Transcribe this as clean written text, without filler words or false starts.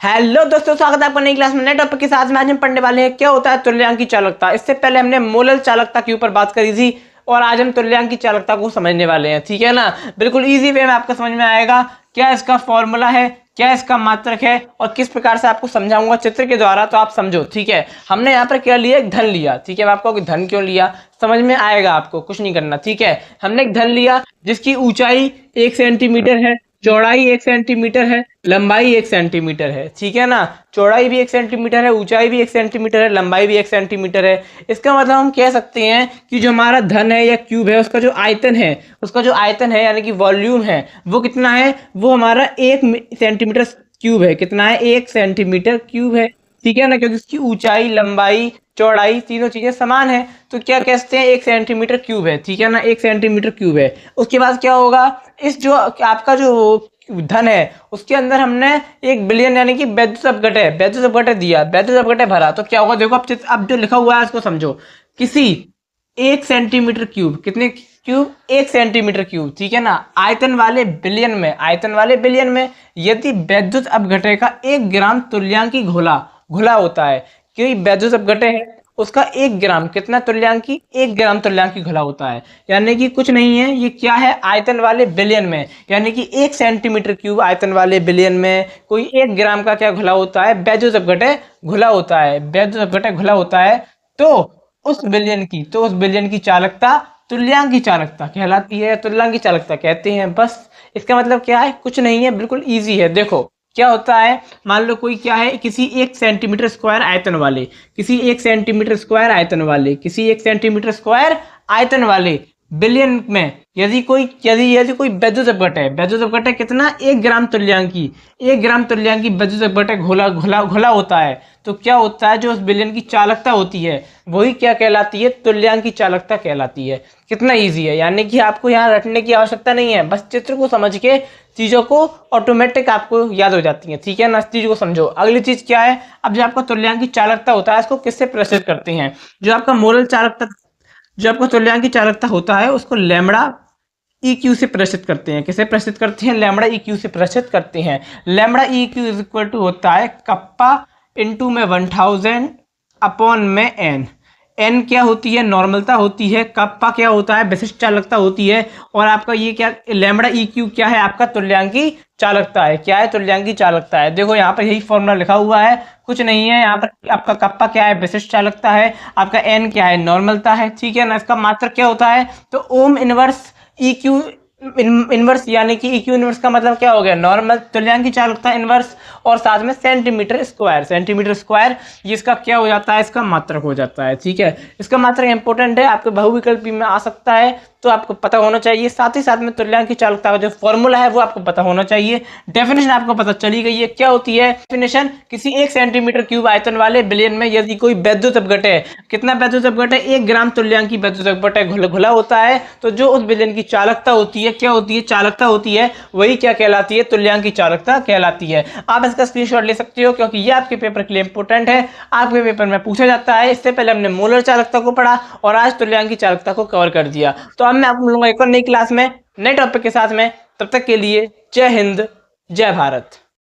Hello दोस्तों, स्वागत है आपका नई क्लास में नए टॉपिक के साथ में। आज हम पढ़ने वाले हैं क्या होता है तुल्यांक की चालकता। इससे पहले हमने मोलर चालकता के ऊपर बात करी थी और आज हम तुल्यांक की चालकता को समझने वाले हैं। ठीक है ना, बिल्कुल इजी वे में आपको समझ में आएगा क्या इसका फॉर्मूला है, क्या इसका मात्रक है और किस प्रकार से आपको समझाऊंगा चित्र के द्वारा, तो आप समझो। ठीक है, हमने यहाँ पर क्या लिया, एक धन लिया। ठीक है, मैं आपको धन क्यों लिया समझ में आएगा, आपको कुछ नहीं करना। ठीक है, हमने एक धन लिया जिसकी ऊंचाई 1 सेंटीमीटर है, चौड़ाई 1 सेंटीमीटर है, लंबाई 1 सेंटीमीटर है। ठीक है ना, चौड़ाई भी 1 सेंटीमीटर है, ऊंचाई भी 1 सेंटीमीटर है, लंबाई भी 1 सेंटीमीटर है। इसका मतलब हम कह सकते हैं कि जो हमारा धन है या क्यूब है उसका जो आयतन है यानी कि वॉल्यूम है वो कितना है, वो हमारा 1 सेंटीमीटर क्यूब है। कितना है, 1 सेंटीमीटर क्यूब है। ठीक है ना, क्योंकि इसकी ऊंचाई लंबाई चौड़ाई तीनों चीजें समान है तो क्या कहते हैं, 1 सेंटीमीटर क्यूब है। ठीक है ना, 1 सेंटीमीटर क्यूब है। उसके बाद क्या होगा, इस जो आपका जो धन है उसके अंदर हमने 1 बिलियन यानी कि वैद्युत अपघटय दिया, वैद्युत अपघटय भरा। तो क्या होगा, देखो अब जो लिखा हुआ है उसको समझो। किसी 1 सेंटीमीटर क्यूब, कितने क्यूब, 1 सेंटीमीटर क्यूब। ठीक है ना, आयतन वाले बिलियन में यदि वैद्युत अपघटय का 1 ग्राम तुल्यांकी घुला होता है, क्योंकि वैद्युत अपघटय है उसका 1 ग्राम, कितना तुल्यांकी, 1 ग्राम तुल्यांकी घुला होता है। यानी कि कुछ नहीं है, ये क्या है, आयतन वाले बिलियन में, यानी कि 1 सेंटीमीटर क्यूब आयतन वाले बिलियन में कोई 1 ग्राम का क्या घुला होता है, वैद्युत अपघटय घुला होता है। तो उस बिलियन की चालकता तुल्यांक की चालकता कहलाती है, तुल्यांक की चालकता कहते हैं। बस इसका मतलब क्या है, कुछ नहीं है, बिल्कुल ईजी है। देखो क्या होता है, मान लो कोई क्या है, किसी 1 सेंटीमीटर स्क्वायर आयतन वाले बिलियन में यदि कोई वैद्युत अपघटय कितना, 1 ग्राम तुल्यांकी वैद्युत अपघटय घुला होता है, तो क्या होता है, जो उस बिलियन की चालकता होती है वही क्या कहलाती है, तुल्यांक की चालकता कहलाती है। कितना इजी है, यानी कि आपको यहाँ रटने की आवश्यकता नहीं है, बस चित्र को समझ के चीजों को ऑटोमेटिक आपको याद हो जाती है। ठीक है ना, इस चीज को समझो। अगली चीज क्या है, अब जो आपका तुल्यांक की चालकता होता है इसको किससे प्रदर्शित करते हैं, जो आपका मोलर चालकता, जो आपका तुल्यांक की चालकता होता है उसको लैम्बडा EQ से प्रदर्शित करते हैं। किसे प्रदर्शित करते हैं, लैम्बडा EQ से प्रदर्शित करते हैं। Lambda EQ is equal to होता है कप्पा इंटू में 1000 अपॉन में n क्या होती है, नॉर्मलता होती है। कप्पा क्या होता है, विशिष्ट चालकता होती है। और आपका ये क्या, लैम्बडा EQ क्या है, आपका तुल्यांकी चालकता है। क्या है, तुल्यांकी चालकता है। देखो यहाँ पर यही फॉर्मूला लिखा हुआ है, कुछ नहीं है। यहाँ पर आपका कप्पा क्या है, विशिष्ट चालकता है। आपका n क्या है, नॉर्मलता है। ठीक है ना, इसका मात्रक क्या होता है, तो ओम इनवर्स EQ इनवर्स, यानी कि EQ इनवर्स का मतलब क्या हो गया, नॉर्मल तुल्यांक की चालकता इनवर्स, और साथ में सेंटीमीटर स्क्वायर ये इसका क्या हो जाता है, इसका मात्रक हो जाता है। ठीक है, इसका मात्रक इंपॉर्टेंट है, आपके बहुविकल्पी में आ सकता है तो आपको पता होना चाहिए। साथ ही साथ में तुल्यांक की चालकता का जो फॉर्मूला है वो आपको पता होना चाहिए। डेफिनेशन आपको पता चली गई है, क्या होती है डेफिनेशन, किसी 1 सेंटीमीटर क्यूब आयतन वाले बिलियन में यदि कोई वैद्युत अपघटय, कितना वैद्युत अपघटय, 1 ग्राम तुल्यांकी वैद्युत अपघटय घुला होता है, तो जो उस बिलियन की चालकता होती है, क्या होती है, चालकता होती है, वही क्या कहलाती है, तुल्यांक की चालकता कहलाती है। आप इसका स्क्रीनशॉट ले सकते हो क्योंकि ये आपके पेपर के लिए इंपॉर्टेंट है, आपके पेपर में पूछा जाता है। इससे पहले हमने मोलर चालकता को पढ़ा और आज तुल्यांक की चालकता को कवर कर दिया। तो अब मैं आप लोगों को एक और नई क्लास में नए टॉपिक के साथ में, तब तक के लिए जय हिंद, जय भारत।